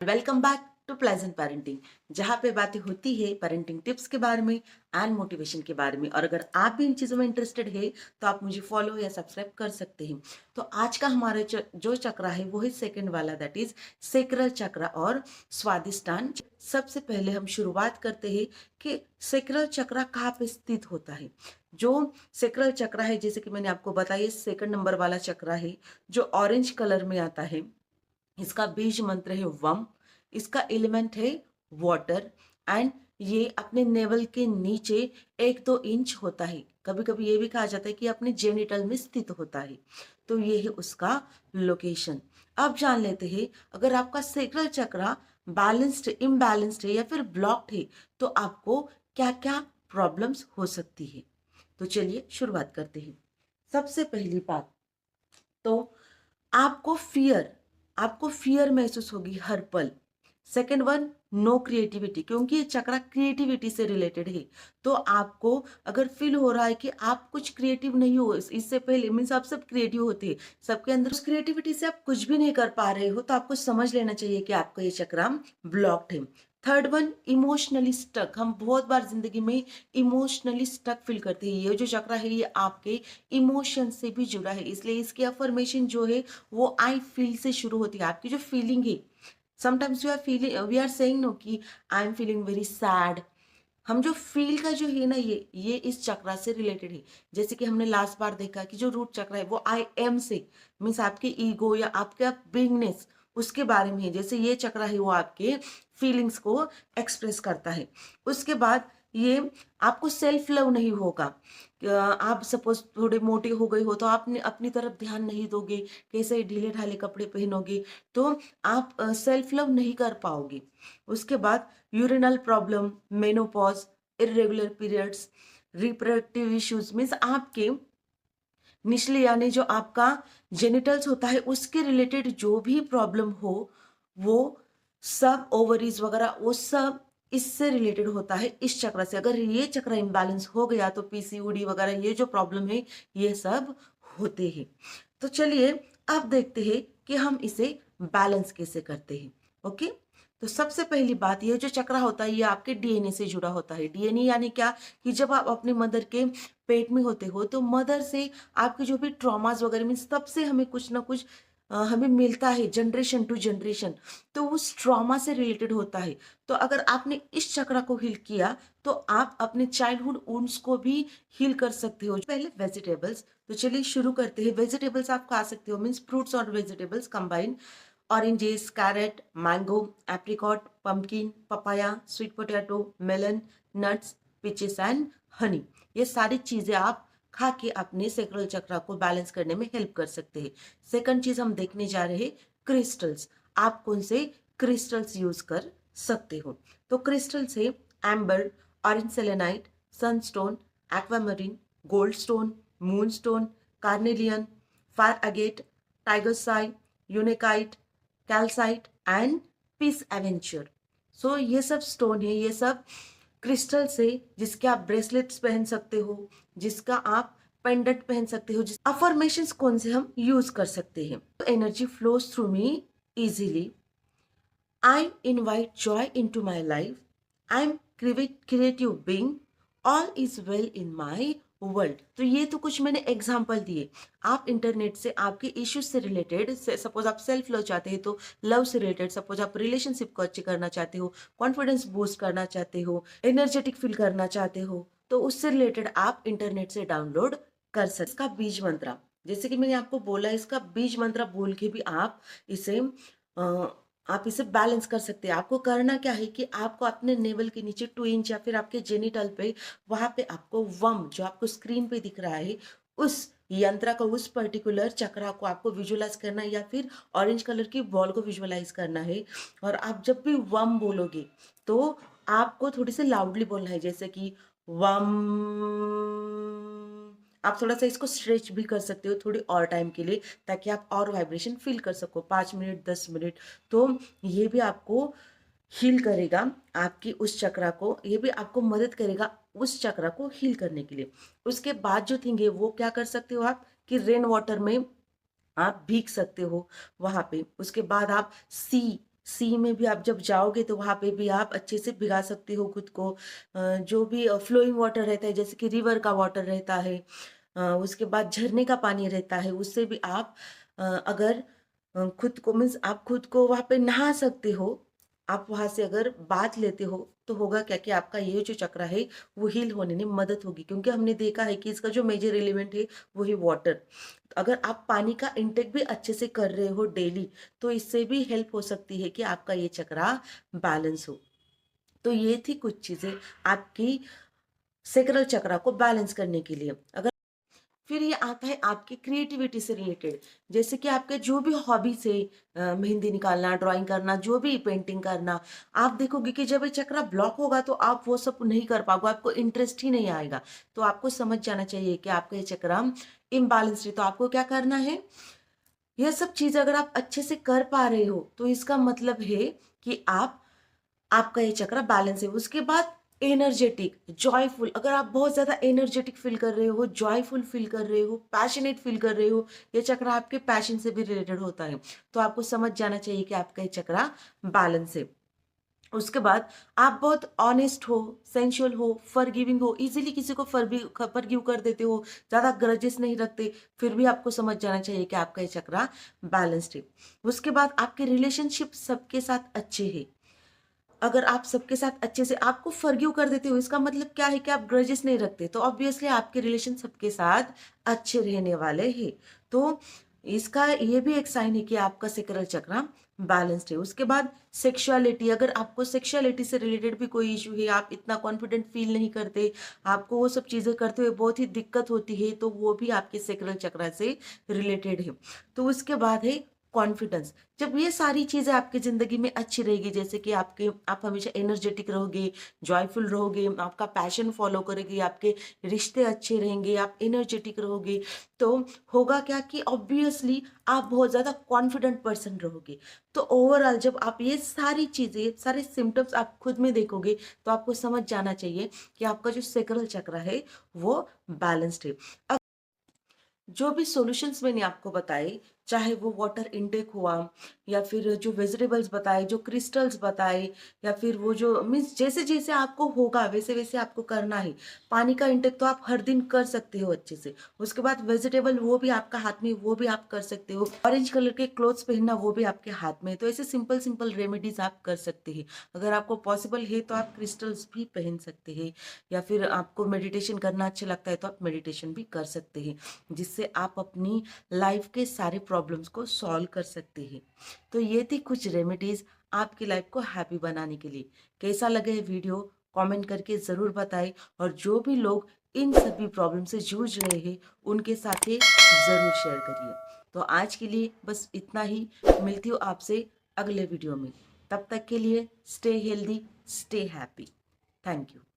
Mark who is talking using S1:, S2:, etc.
S1: Welcome back to pleasant parenting, जहाँ पे बातें होती है पेरेंटिंग टिप्स के बारे में एंड मोटिवेशन के बारे में। और अगर आप भी इन चीज़ों में इंटरेस्टेड है तो आप मुझे फॉलो या सब्सक्राइब कर सकते हैं। तो आज का हमारा जो चक्र है वो है सेकंड वाला, दैट इज सेक्रल चक्र और स्वादिष्टान। सबसे पहले हम शुरुआत करते हैं कि सेक्रल चक्र कहाँ पे स्थित होता है। जो सेक्रल चक्र है, जैसे कि मैंने आपको बताया, सेकंड नंबर वाला चक्र है जो ऑरेंज कलर में आता है। इसका बीज मंत्र है वम, इसका एलिमेंट है वाटर एंड ये अपने नेवल के नीचे 1-2 इंच होता है। कभी कभी ये भी कहा जाता है कि अपने जेनिटल में स्थित होता है। तो ये है उसका लोकेशन। अब जान लेते हैं, अगर आपका सेक्रल चक्र बैलेंस्ड, इम्बैलेंस्ड है या फिर ब्लॉक्ड है तो आपको क्या क्या प्रॉब्लम्स हो सकती है। तो चलिए शुरुआत करते हैं। सबसे पहली बात तो आपको फियर महसूस होगी हर पल। सेकेंड वन, नो क्रिएटिविटी, क्योंकि ये चक्र क्रिएटिविटी से रिलेटेड है। तो आपको अगर फील हो रहा है कि आप कुछ क्रिएटिव नहीं हो, इससे पहले मीन्स आप सब क्रिएटिव होते हैं, सबके अंदर उस क्रिएटिविटी से आप कुछ भी नहीं कर पा रहे हो, तो आपको समझ लेना चाहिए कि आपका ये चक्र ब्लॉक्ड है। Third one, emotionally stuck. हम बहुत बार जिंदगी में इमोशनली स्टक फील करते हैं। ये जो चक्र है ये आपके इमोशन से भी जुड़ा है, इसलिए इसकी अफर्मेशन जो है वो आई फील से शुरू होती है। आपकी जो फीलिंग है, sometimes we are saying no कि I am feeling very sad. हम जो फील का जो है ना, ये इस चक्र से रिलेटेड है। जैसे कि हमने लास्ट बार देखा कि जो रूट चक्र है वो आई एम से मीन्स आपके ईगो या आपका बीइंगनेस उसके बारे में है। जैसे ये चक्र है वो आपके फीलिंग्स को एक्सप्रेस करता है। उसके बाद ये आपको सेल्फ लव नहीं होगा। आप सपोज थोड़े मोटे हो गए हो तो आपने अपनी तरफ ध्यान नहीं दोगे, कैसे ढीले ढाले कपड़े पहनोगे, तो आप सेल्फ लव नहीं कर पाओगे। उसके बाद urinal problem, menopause, irregular periods, reproductive issues means आपके निचले यानी जो आपका जेनिटल्स होता है उसके रिलेटेड जो भी प्रॉब्लम हो, वो सब ओवरीज वगैरह वो सब इससे रिलेटेड होता है इस चक्र से। अगर ये चक्र इम्बैलेंस हो गया तो पीसीओडी वगैरह ये जो प्रॉब्लम है ये सब होते हैं। तो चलिए अब देखते हैं कि हम इसे बैलेंस कैसे करते हैं। ओके, तो सबसे पहली बात, ये जो चक्र होता है ये आपके डीएनए से जुड़ा होता है। डीएनए यानी क्या, कि जब आप अपनी मदर के पेट में होते हो तो मदर से आपके जो भी ट्रॉमास वगैरह मीन्स तब से हमें कुछ ना कुछ हमें मिलता है जनरेशन टू जनरेशन, तो उस ट्रॉमा से रिलेटेड होता है। तो अगर आपने इस चक्र को हील किया तो आप अपने चाइल्डहुड वुंड्स को भी हील कर सकते हो। पहले वेजिटेबल्स, तो चलिए शुरू करते हैं। वेजिटेबल्स आप खा सकते हो मीन्स फ्रूट्स और vegetables combine. Oranges, carrot, mango, apricot, pumpkin, papaya, sweet potato, melon, nuts, peaches and honey. ये सारी चीजें आप खा के अपने सेक्रल चक्र को बैलेंस करने में हेल्प कर सकते हैं। सेकंड चीज हम देखने जा रहे हैं क्रिस्टल्स। आप कौन से क्रिस्टल्स यूज कर सकते हो। तो क्रिस्टल्स है amber, orange selenite, sunstone, aquamarine, gold stone, moon stone, carnelian, fire agate, tiger eye, unakite, calcite and peach aventurine. So ये सब स्टोन है, ये सब क्रिस्टल से जिसके आप ब्रेसलेट्स पहन सकते हो, जिसका आप पेंडेंट पहन सकते हो। अफर्मेशंस कौन से हम यूज कर सकते हैं। Energy flows through me easily, I invite joy into my life, I am creative being, all is well in my world. तो ये तो कुछ मैंने एग्जाम्पल दिए। आप इंटरनेट से आपके इश्यूज से रिलेटेड, सपोज आप सेल्फ लव चाहते हैं तो लव से रिलेटेड, सपोज आप रिलेशनशिप को अच्छी करना चाहते हो, कॉन्फिडेंस बूस्ट करना चाहते हो, एनर्जेटिक फील करना चाहते हो, तो उससे रिलेटेड आप इंटरनेट से डाउनलोड कर सकते। इसका बीज मंत्र, जैसे कि मैंने आपको बोला, इसका बीज मंत्र बोल के भी आप इसे बैलेंस कर सकते हैं। आपको करना क्या है कि आपको अपने नेवल के नीचे 2 इंच या फिर आपके जेनिटल पे, वहां पे आपको वम जो आपको स्क्रीन पे दिख रहा है उस यंत्र को, उस पर्टिकुलर चक्रा को आपको विजुअलाइज करना है या फिर ऑरेंज कलर की बॉल को विजुअलाइज करना है। और आप जब भी वम बोलोगे तो आपको थोड़ी सी लाउडली बोलना है, जैसे कि वम। आप थोड़ा सा इसको स्ट्रेच भी कर सकते हो थोड़ी और टाइम के लिए, ताकि आप और वाइब्रेशन फील कर सको, 5 मिनट 10 मिनट। तो ये भी आपको हील करेगा आपकी उस चक्रा को, ये भी आपको मदद करेगा उस चक्रा को हील करने के लिए। उसके बाद जो थिंग है वो क्या कर सकते हो आप, कि रेन वाटर में आप भीग सकते हो वहां पे। उसके बाद आप सी में भी आप जब जाओगे तो वहाँ पे भी आप अच्छे से भिगा सकते हो खुद को। जो भी फ्लोइंग वाटर रहता है, जैसे कि रिवर का वाटर रहता है, उसके बाद झरने का पानी रहता है, उससे भी आप अगर खुद को मीन्स आप खुद को वहाँ पे नहा सकते हो। आप वहाँ से अगर बाथ लेते हो तो होगा क्या कि आपका ये जो चक्र है वो हील होने में मदद होगी, क्योंकि हमने देखा है कि इसका जो मेजर एलिमेंट है वो है वाटर। अगर आप पानी का इंटेक भी अच्छे से कर रहे हो डेली, तो इससे भी हेल्प हो सकती है कि आपका ये चक्रा बैलेंस हो। तो ये थी कुछ चीजें आपकी सेक्रल चक्रा को बैलेंस करने के लिए। अगर फिर ये आता है आपकी क्रिएटिविटी से रिलेटेड, जैसे कि आपके जो भी हॉबीज है, मेहंदी निकालना, ड्राइंग करना, जो भी पेंटिंग करना, आप देखोगे कि जब ये चक्रा ब्लॉक होगा तो आप वो सब नहीं कर पाओगे, आपको इंटरेस्ट ही नहीं आएगा। तो आपको समझ जाना चाहिए कि आपका ये चक्रा इम्बैलेंस्ड है। तो आपको क्या करना है, यह सब चीज अगर आप अच्छे से कर पा रहे हो तो इसका मतलब है कि आपका ये चक्र बैलेंस है। उसके बाद एनर्जेटिक, जॉयफुल, अगर आप बहुत ज्यादा एनर्जेटिक फील कर रहे हो, जॉयफुल फील कर रहे हो, पैशनेट फील कर रहे हो, ये चक्र आपके पैशन से भी रिलेटेड होता है, तो आपको समझ जाना चाहिए कि आपका ये चक्र बैलेंस है। उसके बाद आप बहुत ऑनेस्ट हो, सेंशुअल हो, फॉरगिविंग हो, इजीली किसी को फॉरगिव कर देते हो, ज्यादा ग्रजेस नहीं रखते, फिर भी आपको समझ जाना चाहिए कि आपका ये चक्र बैलेंस्ड है। उसके बाद आपके रिलेशनशिप सबके साथ अच्छे हैं। अगर आप सबके साथ अच्छे से आपको फॉरगिव कर देते हो, इसका मतलब क्या है कि आप ग्रजेस नहीं रखते, तो ऑब्वियसली आपके रिलेशन सबके साथ अच्छे रहने वाले हैं। तो इसका ये भी एक साइन है कि आपका सेक्रल चक्र बैलेंस्ड है। उसके बाद सेक्सुअलिटी, अगर आपको सेक्सुअलिटी से रिलेटेड भी कोई इशू है, आप इतना कॉन्फिडेंट फील नहीं करते, आपको वो सब चीजें करते हुए बहुत ही दिक्कत होती है, तो वो भी आपके सेक्रल चक्र से रिलेटेड है। तो उसके बाद है कॉन्फिडेंस। जब ये सारी चीजें आपकी जिंदगी में अच्छी रहेगी, जैसे कि आप हमेशा एनर्जेटिक रहोगे, जॉयफुल रहोगे, आपका पैशन फॉलो करेगी, आपके रिश्ते अच्छे रहेंगे, आप एनर्जेटिक रहोगे, तो होगा क्या कि ऑब्वियसली आप बहुत ज्यादा कॉन्फिडेंट पर्सन रहोगे। तो ओवरऑल जब आप ये सारी चीजें, सारे सिम्टम्स आप खुद में देखोगे, तो आपको समझ जाना चाहिए कि आपका जो सेक्रल चक्र है वो बैलेंस्ड है। जो भी सॉल्यूशंस मैंने आपको बताए, चाहे वो वाटर इनटेक हुआ, या फिर जो वेजिटेबल्स बताए, जो क्रिस्टल्स बताए, या फिर वो जो मीन्स जैसे जैसे आपको होगा वैसे वैसे आपको करना है। पानी का इनटेक तो आप हर दिन कर सकते हो अच्छे से। उसके बाद वेजिटेबल वो भी आपका हाथ में, वो भी आप कर सकते हो। ऑरेंज कलर के क्लोथ्स पहनना वो भी आपके हाथ में है। तो ऐसे सिंपल सिंपल रेमेडीज आप कर सकते हैं। अगर आपको पॉसिबल है तो आप क्रिस्टल्स भी पहन सकते हैं, या फिर आपको मेडिटेशन करना अच्छा लगता है तो आप मेडिटेशन भी कर सकते हैं, जिससे आप अपनी लाइफ के सारे प्रॉब्लम्स को सॉल्व कर सकते हैं। तो ये थी कुछ रेमेडीज आपकी लाइफ को हैप्पी बनाने के लिए। कैसा लगा ये वीडियो कमेंट करके ज़रूर बताएं, और जो भी लोग इन सभी प्रॉब्लम से जूझ रहे हैं उनके साथ ये ज़रूर शेयर करिए। तो आज के लिए बस इतना ही, मिलती हूँ आपसे अगले वीडियो में। तब तक के लिए stay healthy, stay happy. Thank you.